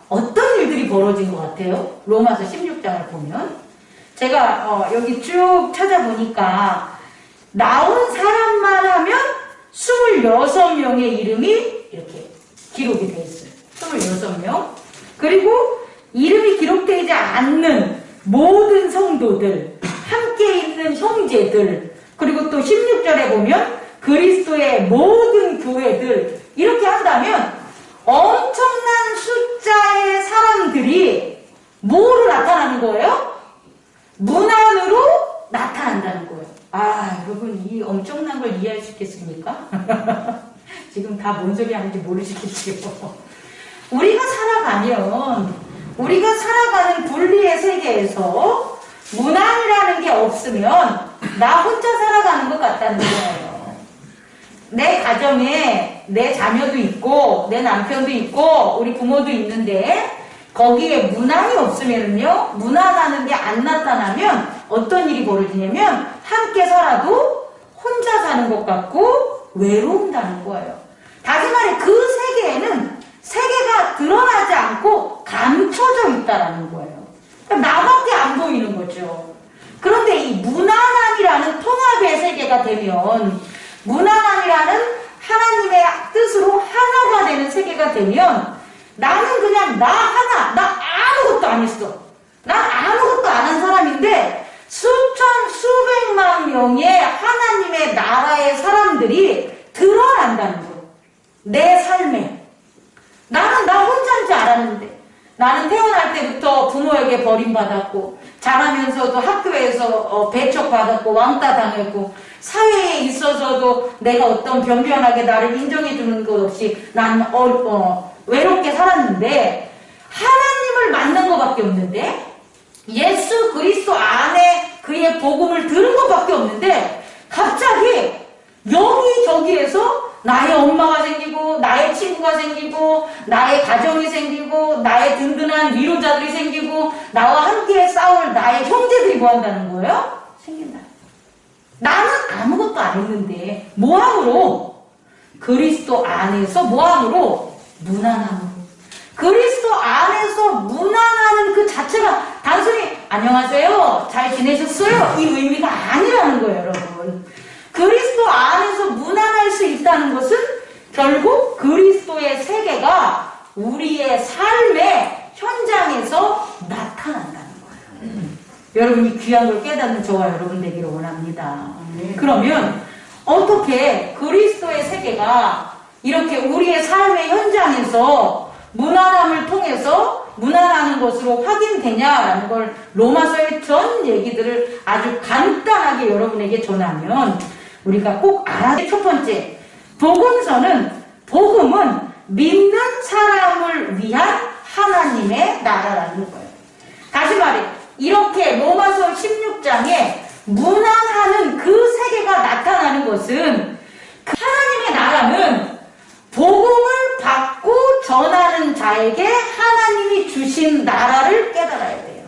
어떤 일들이 벌어진 것 같아요? 로마서 16장을 보면 제가 여기 쭉 찾아보니까 나온 사람만 하면 26명의 이름이 이렇게 기록이 되어 있어요. 26명. 그리고 이름이 기록되지 않는 모든 성도들, 함께 있는 형제들, 그리고 또 16절에 보면 그리스도의 모든 교회들, 이렇게 한다면 엄청난 숫자의 사람들이 뭐로 나타나는 거예요? 문안으로 나타난다는 거예요. 아, 여러분 이 엄청난 걸 이해할 수 있겠습니까? 지금 다 뭔 소리 하는지 모르시겠지요. 우리가 살아가는 분리의 세계에서 문안이라는 게 없으면 나 혼자 살아가는 것 같다는 거예요. 내 가정에 내 자녀도 있고 내 남편도 있고 우리 부모도 있는데 거기에 문안이 없으면요, 문안하는 게 안 나타나면 어떤 일이 벌어지냐면 함께 살아도 혼자 사는 것 같고 외로운다는 거예요. 다시 말해 그 세계에는 세계가 드러나지 않고 감춰져 있다라는 거예요. 그러니까 나밖에 안 보이는 거죠. 그런데 이 무난함이라는 통합의 세계가 되면, 무난함이라는 하나님의 뜻으로 하나가 되는 세계가 되면 나는 그냥 나 하나, 나 아무것도 안 했어. 난 아무것도 안 한 사람인데 수천, 수백만 명의 하나님의 나라의 사람들이 드러난다는 거예요. 내 삶에. 나는 나 혼자인 줄 알았는데, 나는 태어날 때부터 부모에게 버림받았고, 자라면서도 학교에서 배척받았고, 왕따 당했고, 사회에 있어서도 내가 어떤 변변하게 나를 인정해주는 것 없이 난 외롭게 살았는데, 하나님을 만난 것밖에 없는데, 예수 그리스도 안에 그의 복음을 들은 것밖에 없는데, 갑자기 여기저기에서 나의 엄마가 생기고, 나의 친구가 생기고, 나의 가정이 생기고, 나의 든든한 위로자들이 생기고, 나와 함께 싸울 나의 형제들이 뭐 한다는 거예요? 생긴다. 나는 아무것도 안 했는데, 뭐함으로? 그리스도 안에서 뭐함으로? 무난함으로. 그리스도 안에서 무난하는 그 자체가 단순히 안녕하세요, 잘 지내셨어요? 이 의미가 아니라는 거예요, 여러분. 그리스도 안에서 무난할 수 있다는 것은 결국 그리스도의 세계가 우리의 삶의 현장에서 나타난다는 거예요. 여러분 이 귀한 걸 깨닫는 저와 여러분 되기를 원합니다. 그러면 어떻게 그리스도의 세계가 이렇게 우리의 삶의 현장에서 무난함을 통해서 무난하는 것으로 확인되냐라는 걸 로마서의 전 얘기들을 아주 간단하게 여러분에게 전하면 우리가 꼭 알아야 될 첫 번째, 복음은 믿는 사람을 위한 하나님의 나라라는 거예요. 다시 말해, 이렇게 로마서 16장에 무난하는 그 세계가 나타나는 것은 그 하나님의 나라는 복음을 받고 전하는 자에게 하나님이 주신 나라를 깨달아야 돼요.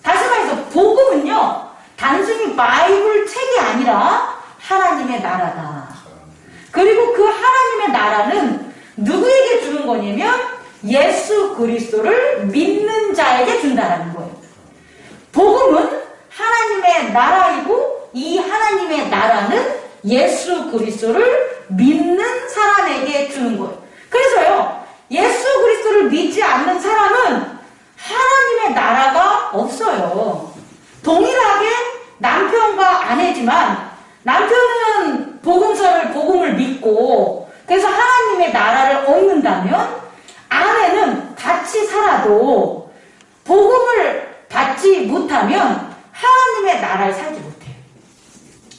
다시 말해서 복음은요, 단순히 바이블 책이 아니라 하나님의 나라다. 그리고 그 하나님의 나라는 누구에게 주는 거냐면 예수 그리스도를 믿는 자에게 준다는 거예요. 복음은 하나님의 나라이고 이 하나님의 나라는 예수 그리스도를 믿는 사람에게 주는 거예요. 그래서요, 예수 그리스도를 믿지 않는 사람은 하나님의 나라가 없어요. 동일하게 남편과 아내지만 남편은 복음을 믿고 그래서 하나님의 나라를 얻는다면 아내는 같이 살아도 복음을 받지 못하면 하나님의 나라를 살지 못해요.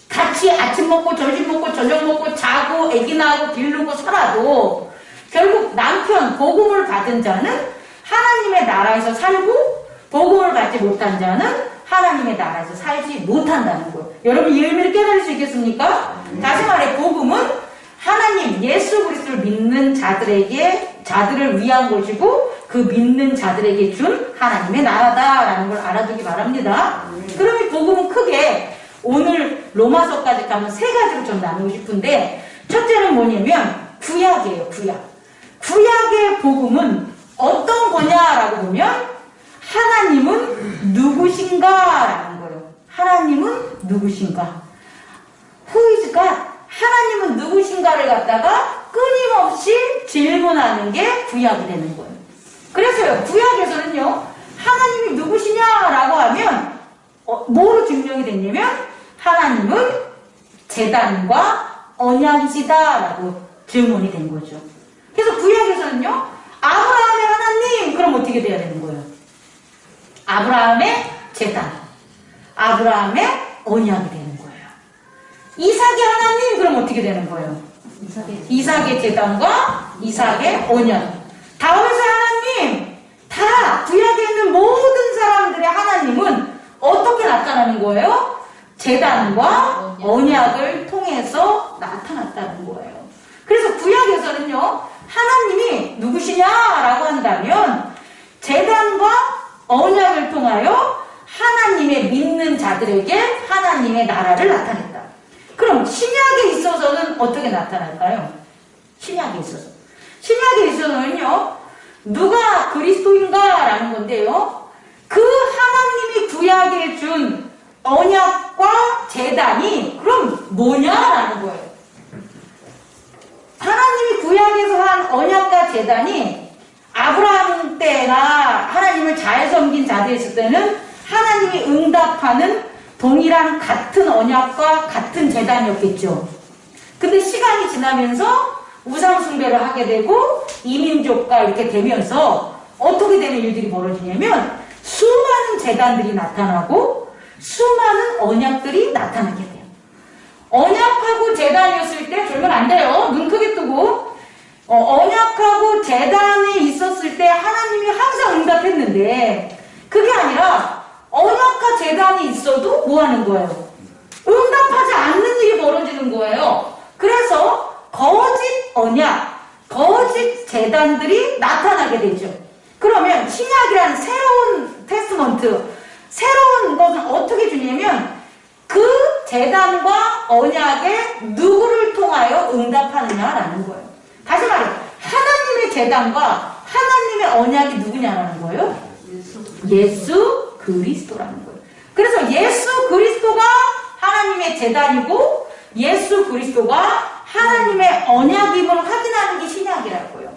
같이 아침 먹고 점심 먹고 저녁 먹고 자고 애기 낳고 기르고 살아도 결국 남편 복음을 받은 자는 하나님의 나라에서 살고 복음을 받지 못한 자는 하나님의 나라에서 살지 못한다는 거예요. 여러분 이 의미를 깨달을 수 있겠습니까? 다시 말해 복음은 하나님 예수 그리스도를 믿는 자들을 위한 것이고 그 믿는 자들에게 준 하나님의 나라다라는 걸 알아두기 바랍니다. 그러면 복음은 크게 오늘 로마서까지 가면 세 가지로 좀 나누고 싶은데 첫째는 뭐냐면 구약이에요. 구약의 복음은 어떤 거냐 누구신가? Who is God? 하나님은 누구신가를 갖다가 끊임없이 질문하는 게 구약이 되는 거예요. 그래서요, 구약에서는요, 하나님이 누구시냐라고 하면 뭐로 증명이 됐냐면 하나님은 제단과 언약이시다라고 증언이 된 거죠. 그래서 구약에서는요, 아브라함의 하나님, 그럼 어떻게 돼야 되는 거예요? 아브라함의 제단, 아브라함의 언약이 되는 거예요. 이삭의 하나님, 그럼 어떻게 되는 거예요? 이삭의 제단과 이삭의 언약. 다윗의 하나님, 다 구약에 있는 모든 사람들의 하나님은 어떻게 나타나는 거예요? 제단과 언약을 통해서 나타났다는 거예요. 그래서 구약에서는요, 하나님이 누구시냐라고 한다면 제단과 언약을 통하여 하나님의 믿는 자들에게 하나님의 나라를 나타냈다. 그럼 신약에 있어서는 어떻게 나타날까요? 신약에 있어서. 신약에 있어서는요, 누가 그리스도인가라는 건데요, 그 하나님이 구약에 준 언약과 제단이 그럼 뭐냐라는 거예요. 하나님이 구약에서 한 언약과 제단이 아브라함 때나 하나님을 잘 섬긴 자들이 있을 때는 하나님이 응답하는 동일한 같은 언약과 같은 제단이었겠죠. 근데 시간이 지나면서 우상숭배를 하게 되고 이민족과 이렇게 되면서 어떻게 되는 일들이 벌어지냐면 수많은 제단들이 나타나고 수많은 언약들이 나타나게 돼요. 언약하고 제단이었을 때 졸면 안 돼요. 눈 크게 뜨고 언약하고 제단이 있었을 때 하나님이 항상 응답했는데 그게 아니라 언약과 제단이 있어도 뭐 하는 거예요? 응답하지 않는 일이 벌어지는 거예요. 그래서 거짓 언약, 거짓 제단들이 나타나게 되죠. 그러면 신약이라는 새로운 테스트먼트, 새로운 것은 어떻게 주냐면 그 제단과 언약에 누구를 통하여 응답하느냐라는 거예요. 다시 말해, 하나님의 제단과 하나님의 언약이 누구냐라는 거예요? 예수 그리스도라는 거예요. 그래서 예수 그리스도가 하나님의 제단이고 예수 그리스도가 하나님의 언약임을 확인하는 게 신약이라고요.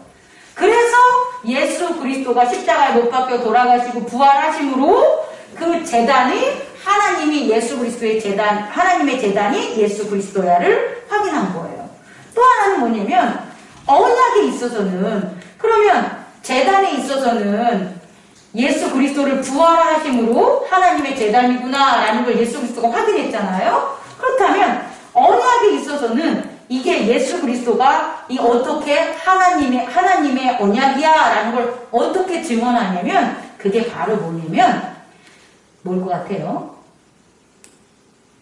그래서 예수 그리스도가 십자가에 못 박혀 돌아가시고 부활하심으로 그 제단이 하나님이 예수 그리스도의 제단, 하나님의 제단이 예수 그리스도야를 확인한 거예요. 또 하나는 뭐냐면 언약에 있어서는 그러면 제단에 있어서는 예수 그리스도를 부활하심으로 하나님의 제단이구나라는 걸 예수 그리스도가 확인했잖아요. 그렇다면 언약에 있어서는 이게 예수 그리스도가 이 어떻게 하나님의 언약이야라는 걸 어떻게 증언하냐면 그게 바로 뭐냐면 뭘 것 같아요?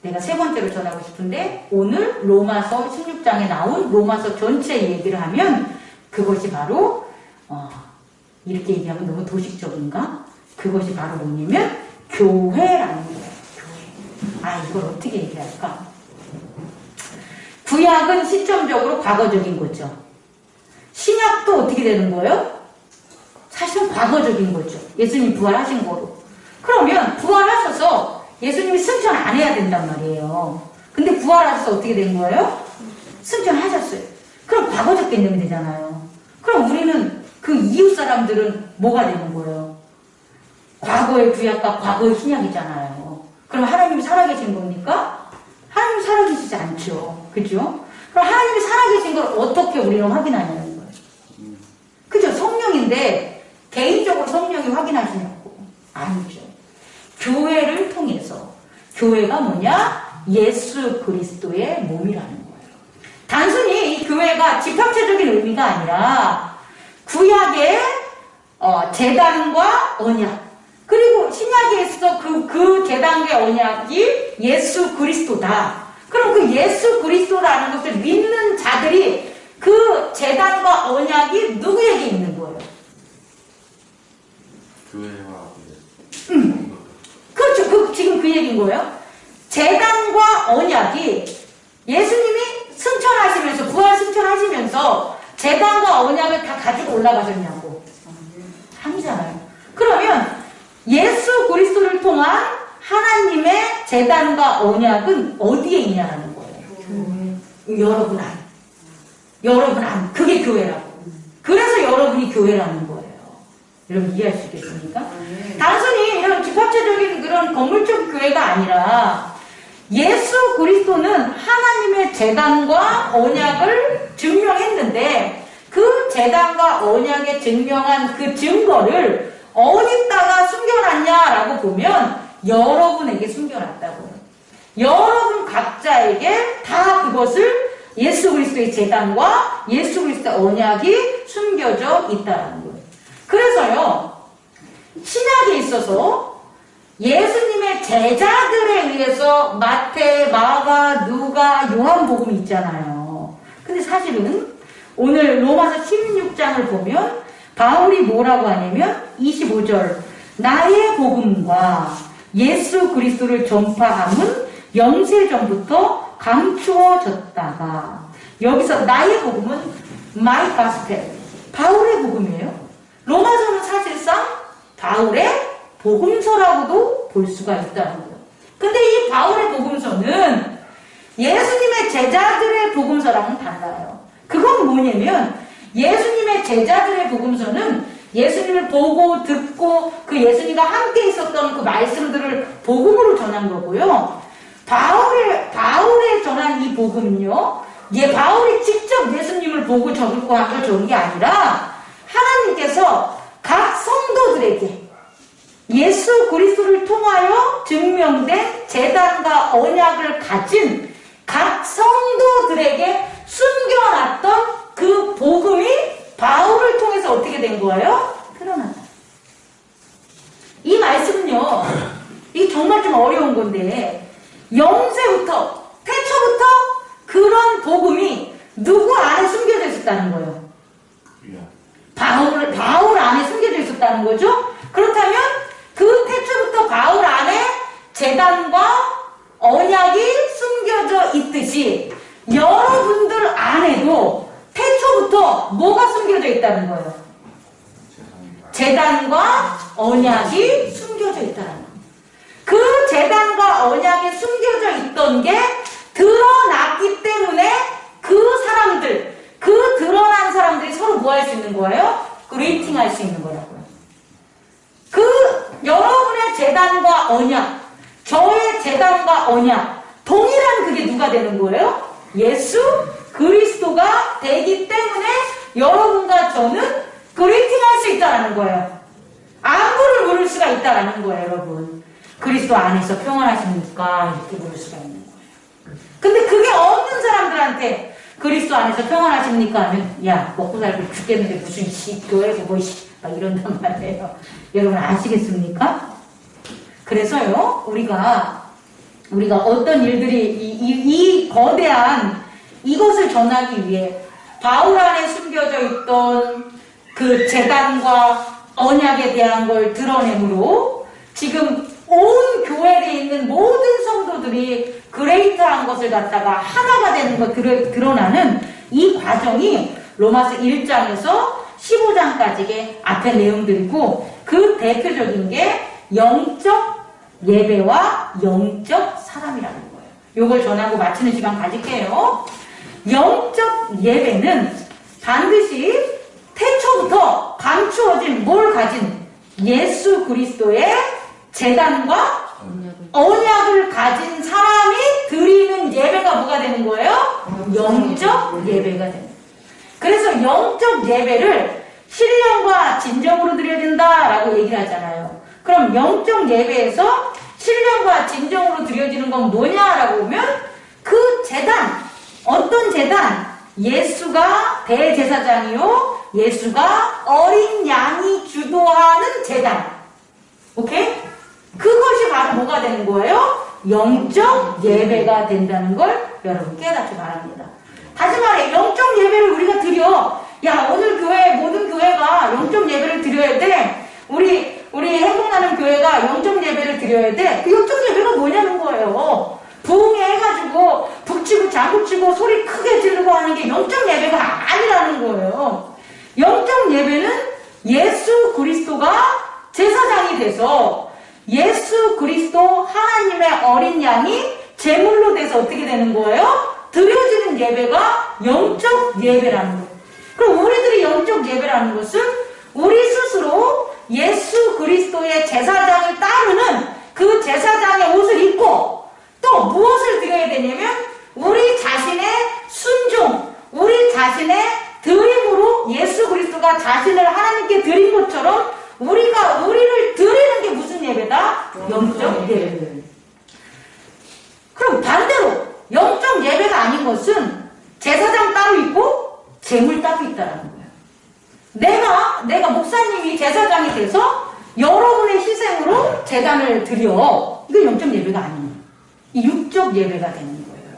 내가 세 번째로 전하고 싶은데 오늘 로마서 16장에 나온 로마서 전체 얘기를 하면 그것이 바로 이렇게 얘기하면 너무 도식적인가? 그것이 바로 뭐냐면 교회라는 거예요. 교회. 이걸 어떻게 얘기할까? 구약은 시점적으로 과거적인 거죠. 신약도 어떻게 되는 거예요? 사실은 과거적인 거죠. 예수님 부활하신 거로. 그러면 부활하셔서 예수님이 승천 안 해야 된단 말이에요. 근데 부활하셔서 어떻게 된 거예요? 승천하셨어요. 그럼 과거적 개념이 되잖아요. 그럼 우리는 그 이웃 사람들은 뭐가 되는 거예요? 과거의 구약과 과거의 신약이잖아요. 그럼 하나님이 살아계신 겁니까? 하나님이 살아계시지 않죠. 그죠? 그럼 하나님이 살아계신 걸 어떻게 우리는 확인하냐는 거예요. 그죠? 성령인데 개인적으로 성령이 확인하시냐고. 아니죠. 교회를 통해서. 교회가 뭐냐? 예수 그리스도의 몸이라는 거예요. 단순히 이 교회가 집합체적인 의미가 아니라 구약의 제단과 언약 그리고 신약에 있어 그 제단과 언약이 예수 그리스도다. 그럼 그 예수 그리스도라는 것을 믿는 자들이 그 제단과 언약이 누구에게 있는 거예요? 교회와 그렇죠. 지금 그 얘기인 거예요. 제단과 언약이 예수님이 승천하시면서 부활 승천하시면서 제단과 언약을 다 가지고 올라가셨냐고. 아니잖아요. 그러면 예수 그리스도를 통한 하나님의 제단과 언약은 어디에 있냐라는 거예요. 여러분 안. 여러분 안. 그게 교회라고. 그래서 여러분이 교회라는 거예요. 여러분 이해할 수 있겠습니까? 단순히 이런 집합체적인 그런 건물적 교회가 아니라 예수 그리스도는 하나님의 제단과 언약을 증명했는데 그 제단과 언약에 증명한 그 증거를 어디다가 숨겨놨냐라고 보면 여러분에게 숨겨놨다고요. 여러분 각자에게 다 그것을 예수 그리스도의 제단과 예수 그리스도의 언약이 숨겨져 있다는 거예요. 그래서요, 신약에 있어서 예수님의 제자들에 의해서 마태, 마가, 누가, 요한복음이 있잖아요. 근데 사실은 오늘 로마서 16장을 보면 바울이 뭐라고 하냐면 25절 나의 복음과 예수 그리스도를 전파함은 영세전부터 감추어졌다가 여기서 나의 복음은 my gospel 바울의 복음이에요. 로마서는 사실상 바울의 복음서라고도 볼 수가 있다는 거예요. 근데 이 바울의 복음서는 예수님의 제자들의 복음서랑은 달라요. 그건 뭐냐면 예수님의 제자들의 복음서는 예수님을 보고 듣고 그 예수님과 함께 있었던 그 말씀들을 복음으로 전한 거고요. 바울의 전한 이 복음은요, 바울이 직접 예수님을 보고 적을 거 하고 적은 게 아니라 하나님께서 각 성도들에게 예수 그리스도를 통하여 증명된 제단과 언약을 가진 각 성도들에게 숨겨놨던 그 복음이 바울을 통해서 어떻게 된 거예요? 드러난다. 이 말씀은요, 이게 정말 좀 어려운 건데 영세부터 태초부터 그런 복음이 누구 안에 숨겨져 있었다는 거예요? 바울 안에 숨겨져 있었다는 거죠? 그렇다면 그 태초부터 바울 안에 제단과 언약이 숨겨져 있듯이 여러분들 안에도 태초부터 뭐가 숨겨져 있다는 거예요? 제단과 언약이 숨겨져 있다는 거예요. 그 제단과 언약이 숨겨져 있던 게 드러났기 때문에 그 드러난 사람들이 서로 뭐 할 수 있는 거예요? 그레이팅 할 수 있는 거라고요. 여러분의 제단과 언약, 저의 제단과 언약, 동일한 그게 누가 되는 거예요? 예수 그리스도가 되기 때문에 여러분과 저는 그레이팅 할 수 있다는 거예요. 안부를 물을 수가 있다는 거예요, 여러분. 그리스도 안에서 평안하십니까? 이렇게 물을 수가 있는 거예요. 근데 그게 없는 사람들한테 그리스도 안에서 평안하십니까? 하면 야, 먹고 살고 죽겠는데 무슨 교회고 뭐 막 이런단 말이에요. 여러분 아시겠습니까? 그래서요, 우리가 어떤 일들이 이 거대한 이것을 전하기 위해 바울 안에 숨겨져 있던 그 제단과 언약에 대한 걸 드러내므로 지금 온 교회에 있는 모든 성도들이 그레이트한 것을 갖다가 하나가 되는 것 드러나는 이 과정이 로마서 1장에서 15장까지의 앞에 내용들이고 그 대표적인 게 영적 예배와 영적 사람이라는 거예요. 요걸 전하고 마치는 시간 가질게요. 영적 예배는 반드시 태초부터 감추어진 뭘 가진 예수 그리스도의 제단과 언약을 가진 사람이 드리는 예배가 뭐가 되는 거예요? 영적 예배가 되는 거예요. 그래서 영적 예배를 신령과 진정으로 드려야 된다라고 얘기를 하잖아요. 그럼 영적 예배에서 신령과 진정으로 드려지는 건 뭐냐라고 보면 그 제단, 어떤 제단? 예수가 대제사장이요, 예수가 어린 양이 주도하는 제단. 오케이? 그것이 바로 뭐가 되는 거예요? 영적 예배가 된다는 걸 여러분 깨닫기 바랍니다. 다시 말해, 영적 예배를 우리가 드려. 야, 오늘 교회, 모든 교회가 영적 예배를 드려야 돼. 우리 행복나는 교회가 영적 예배를 드려야 돼. 그 영적 예배가 뭐냐는 거예요. 부흥회 해가지고 북치고 장구치고 소리 크게 지르고 하는 게 영적 예배가 아니라는 거예요. 영적 예배는 예수 그리스도가 제사장이 돼서 예수 그리스도 하나님의 어린 양이 제물로 돼서 어떻게 되는 거예요? 드려지는 예배가 영적 예배라는 거예요. 그럼 우리들이 영적 예배라는 것은 우리 스스로 예수 그리스도의 제사장을 따르는 그 제사장의 옷을 입고 또 무엇을 드려야 되냐면 우리 자신의 순종, 우리 자신의 드림으로 예수 그리스도가 자신을 하나님께 드린 것처럼 우리를 드리는 게 무슨 예배다? 영적 예배. 그럼 반대로 영적 예배가 아닌 것은 제사장 따로 있고 제물 따로 있다는 거예요. 내가 목사님이 제사장이 돼서 여러분의 희생으로 제단을 드려. 이건 영적 예배가 아니에요. 이 육적 예배가 되는 거예요.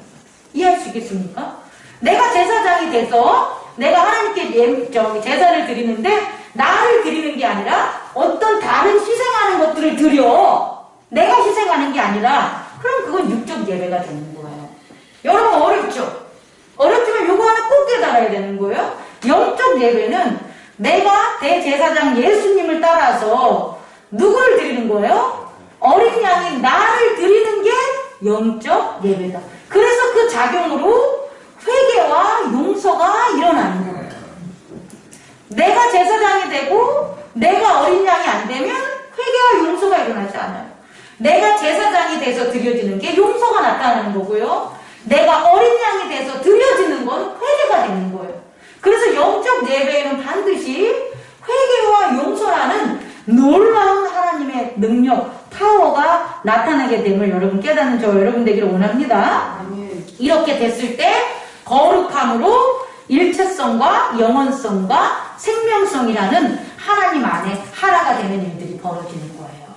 이해할 수 있겠습니까? 내가 제사장이 돼서 내가 하나님께 제사를 드리는데 나를 드리는 게 아니라 어떤 다른 희생하는 것들을 드려. 내가 희생하는 게 아니라 그럼 그건 육적 예배가 되는 거예요. 여러분 어렵죠? 어렵지만 요거 하나 꼭 깨달아야 되는 거예요. 영적 예배는 내가 대제사장 예수님을 따라서 누구를 드리는 거예요? 어린 양인 나를 드리는 게 영적 예배다. 그래서 그 작용으로 회개와 용서가 일어나는 거예요. 내가 제사장이 되고 내가 어린 양이 안 되면 회개와 용서가 일어나지 않아요. 내가 제사장이 돼서 드려지는 게 용서가 나타나는 거고요. 내가 어린 양이 돼서 드려지는 건 회개가 되는 거예요. 그래서 영적 예배에는 반드시 회개와 용서라는 놀라운 하나님의 능력, 파워가 나타나게 됨을 여러분 깨닫는 저 여러분 되기를 원합니다. 이렇게 됐을 때 거룩함으로 일체성과 영원성과 생명성이라는 하나님 안에 하나가 되는 일들이 벌어지는 거예요.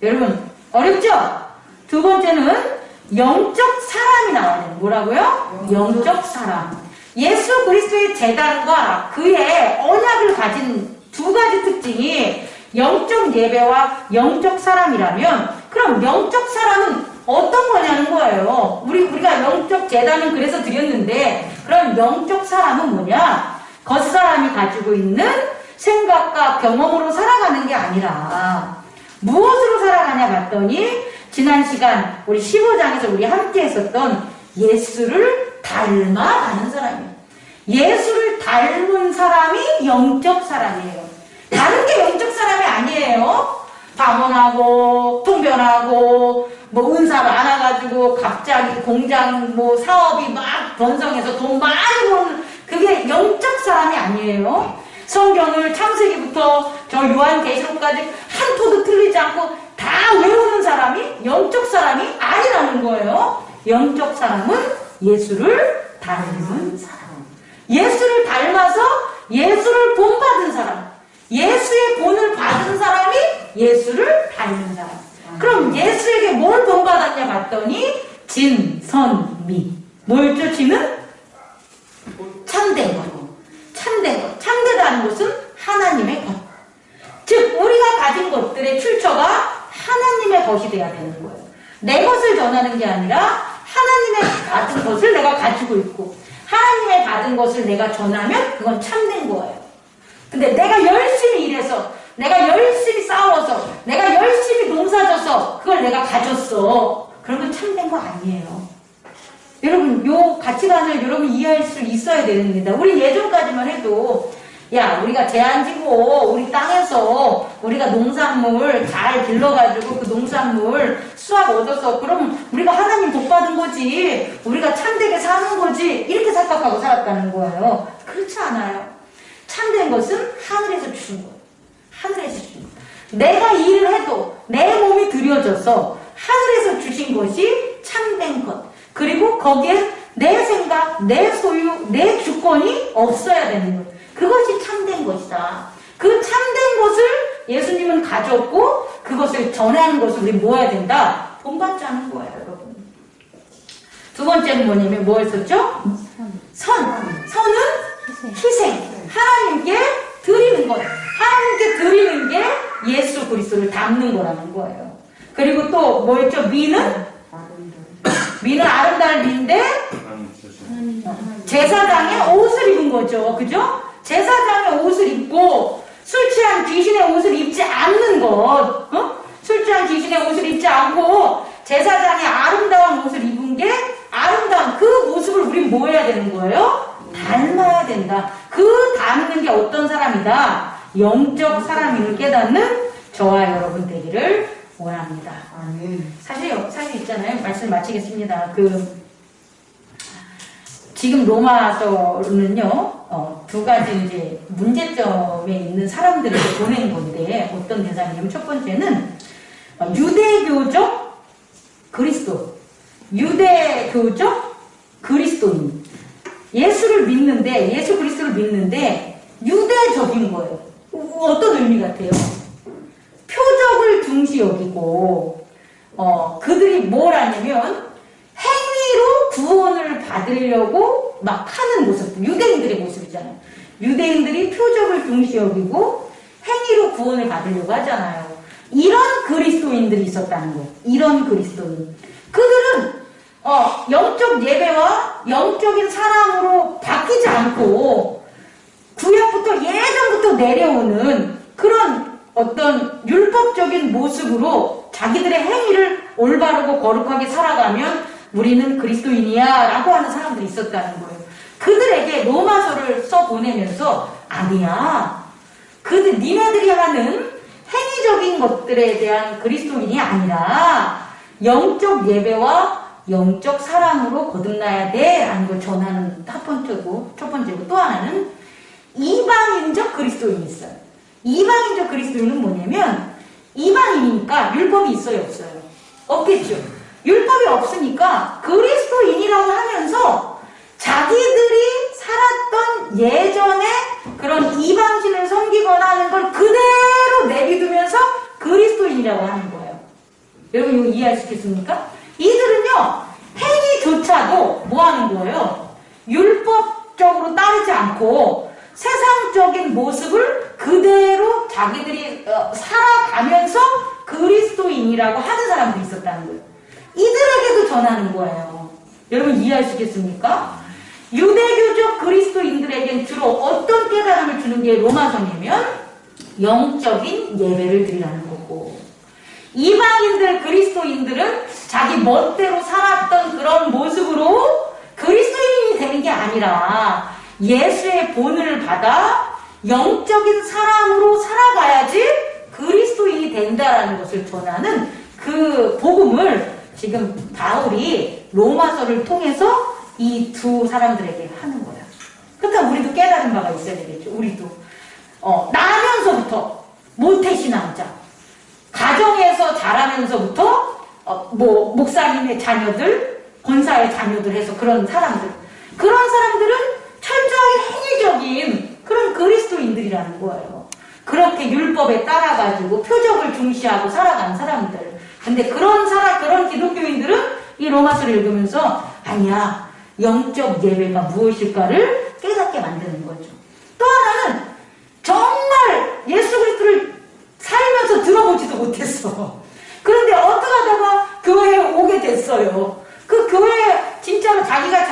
여러분 어렵죠? 두 번째는 영적 사람이 나와야 돼요. 뭐라고요? 영적 사람. 예수 그리스도의 제단과 그의 언약을 가진 두 가지 특징이 영적 예배와 영적 사람이라면 그럼 영적 사람은 어떤 거냐는 거예요. 우리가 영적 제단은 그래서 드렸는데 그럼 영적 사람은 뭐냐? 겉사람이 가지고 있는 생각과 경험으로 살아가는 게 아니라 무엇으로 살아가냐 봤더니 지난 시간 우리 15장에서 우리 함께 했었던 예수를 닮아가는 사람이에요. 예수를 닮은 사람이 영적 사람이에요. 다른 게 영적 사람이 아니에요. 방언하고 통변하고 뭐 은사 많아가지고 갑자기 공장 뭐 사업이 막 번성해서 돈 많이 버는 그게 영적 사람이 아니에요. 성경을 창세기부터 저 요한계시록까지 한 토도 틀리지 않고 다 외우는 사람이 영적 사람이 아니라는 거예요. 영적 사람은 예수를 닮은 사람. 예수를 닮아서 예수를 본받은 사람. 예수의 본을 받은 사람이 예수를 닮은 사람. 그럼 예수에게 뭘 본받았냐 봤더니 진, 선, 미. 뭘죠? 진은? 참된 것. 참된 것. 참되다는 것은 하나님의 것. 즉 우리가 가진 것들의 출처가 하나님의 것이 돼야 되는 거예요. 내 것을 전하는 게 아니라 하나님의 받은 것을 내가 가지고 있고 하나님의 받은 것을 내가 전하면 그건 참된 거예요. 근데 내가 열심히 일해서 내가 열심히 싸워서 내가 열심히 농사져서 그걸 내가 가졌어. 그러면 참된 거 아니에요. 여러분 요 가치관을 여러분 이해할 수 있어야 됩니다. 우리 예전까지만 해도 야 우리가 제한지고 우리 땅에서 우리가 농산물 잘 길러가지고 그 농산물 수확 얻어서 그럼 우리가 하나님 복 받은 거지 우리가 참되게 사는 거지 이렇게 생각하고 살았다는 거예요. 그렇지 않아요. 참된 것은 하늘에서 주신 거예요. 하늘에서 주신 거예요. 내가 일을 해도 내 몸이 들여져서 하늘에서 주신 것이 참된 것. 그리고 거기에 내 생각, 내 소유, 내 주권이 없어야 되는 것. 그것이 참된 것이다. 그 참된 것을 예수님은 가졌고 그것을 전하는 것을 우리 모아야 된다. 본받지 않은 거예요, 여러분. 두 번째는 뭐냐면 뭐였었죠? 선은 희생. 하나님께 드리는 것. 하나님께 드리는 게 예수 그리스도를 닮는 거라는 거예요. 그리고 또 뭐였죠? 미는 아름다운 미인데 제사장의 옷을 입은 거죠. 그죠? 제사장의 옷을 입고 술 취한 귀신의 옷을 입지 않는 것. 술 출주한 귀신의 옷을 입지 않고 제사장의 아름다운 옷을 입은 게 아름다운 그 모습을 우린 뭐 해야 되는 거예요? 닮아야 된다. 그 닮는 게 어떤 사람이다? 영적 사람임을 깨닫는 저와 여러분 되기를 원합니다. 사실 있잖아요. 말씀 마치겠습니다. 지금 로마서는요, 두 가지 이제 문제점에 있는 보낸 건데, 어떤 대상이냐면, 첫 번째는, 유대교적 그리스도. 유대교적 그리스도인. 예수 그리스도를 믿는데, 유대적인 거예요. 어떤 의미 같아요? 표적을 중시 여기고, 그들이 뭘 하냐면, 행위로 구원을 받으려고 막 하는 모습, 유대인들의 모습이잖아요. 유대인들이 표적을 중시 여기고 행위로 구원을 받으려고 하잖아요. 이런 그리스도인들이 있었다는 거예요. 이런 그리스도인. 그들은 영적 예배와 영적인 사랑으로 바뀌지 않고 구약부터 예전부터 내려오는 그런 어떤 율법적인 모습으로 자기들의 행위를 올바르고 거룩하게 살아가면 우리는 그리스도인이야 라고 하는 사람들이 있었다는 거예요. 그들에게 로마서를 써보내면서 아니야. 니네들이 하는 행위적인 것들에 대한 그리스도인이 아니라 영적 예배와 영적 사랑으로 거듭나야 돼 라는 걸 전하는 첫 번째고 또 하나는 이방인적 그리스도인이 있어요. 이방인적 그리스도인은 뭐냐면 이방인이니까 율법이 있어요 없어요? 없겠죠. 율법이 없으니까 그리스도인이라고 하면서 자기들이 살았던 예전에 그런 이방신을 섬기거나 하는 걸 그대로 내비두면서 그리스도인이라고 하는 거예요. 여러분 이거 이해할 수 있겠습니까? 이들은요 행위조차도 뭐 하는 거예요? 율법적으로 따르지 않고 세상적인 모습을 그대로 자기들이 살아가면서 그리스도인이라고 하는 사람들이 있었다는 거예요. 이들에게도 전하는 거예요. 여러분 이해할 수 있겠습니까? 유대교적 그리스도인들에겐 주로 어떤 깨달음을 주는 게 로마서냐면 영적인 예배를 드리라는 거고, 이방인들 그리스도인들은 자기 멋대로 살았던 그런 모습으로 그리스도인이 되는 게 아니라 예수의 본을 받아 영적인 사람으로 살아가야지 그리스도인이 된다라는 것을 전하는 그 복음을 지금 바울이 로마서를 통해서 이 두 사람들에게 하는 거예요. 그러니까 우리도 깨달은 바가 있어야 되겠죠. 우리도 나면서부터 모태신앙자, 가정에서 자라면서부터 목사님의 자녀들, 권사의 자녀들 해서 그런 사람들은 철저히 행위적인 그런 그리스도인들이라는 거예요. 그렇게 율법에 따라가지고 표적을 중시하고 살아가는 사람들. 근데 그런 기독교인들은 이 로마서를 읽으면서 아니야, 영적 예배가 무엇일까를 깨닫게 만드는 거죠. 또 하나는 정말 예수 그리스도를 살면서 들어보지도 못했어. 그런데 어떻게 하다가 교회에 오게 됐어요. 그 교회에 진짜로 자기가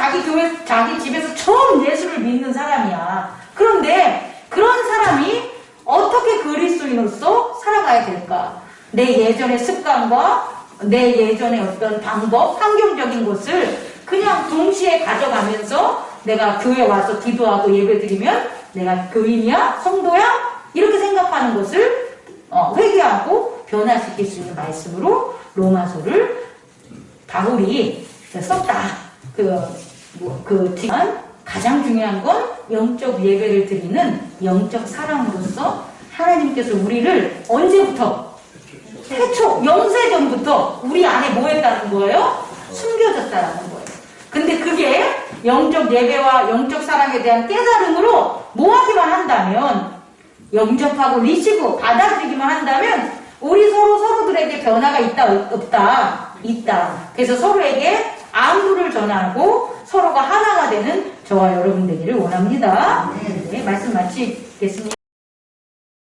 자기 집에서 처음 예수를 믿는 사람이야. 그런데 그런 사람이 어떻게 그리스도인으로서 살아가야 될까? 내 예전의 습관과 내 예전의 어떤 방법, 환경적인 것을 그냥 동시에 가져가면서 내가 교회 와서 기도하고 예배드리면 내가 교인이야? 성도야? 이렇게 생각하는 것을 회개하고 변화시킬 수 있는 말씀으로 로마서를 바울이 썼다. 지금 가장 중요한 건 영적 예배를 드리는 영적 사랑으로서 하나님께서 우리를 언제부터? 태초, 영세전부터 우리 안에 뭐 했다는 거예요? 숨겨졌다라는 거예요. 근데 그게 영적 예배와 영적 사랑에 대한 깨달음으로 뭐 하기만 한다면, 영접하고 리시브 받아들이기만 한다면 우리 서로들에게 변화가 있다 없다? 있다. 그래서 서로에게 안부를 전하고 서로가 하나가 되는 저와 여러분 되기를 원합니다. 네, 말씀 마치겠습니다.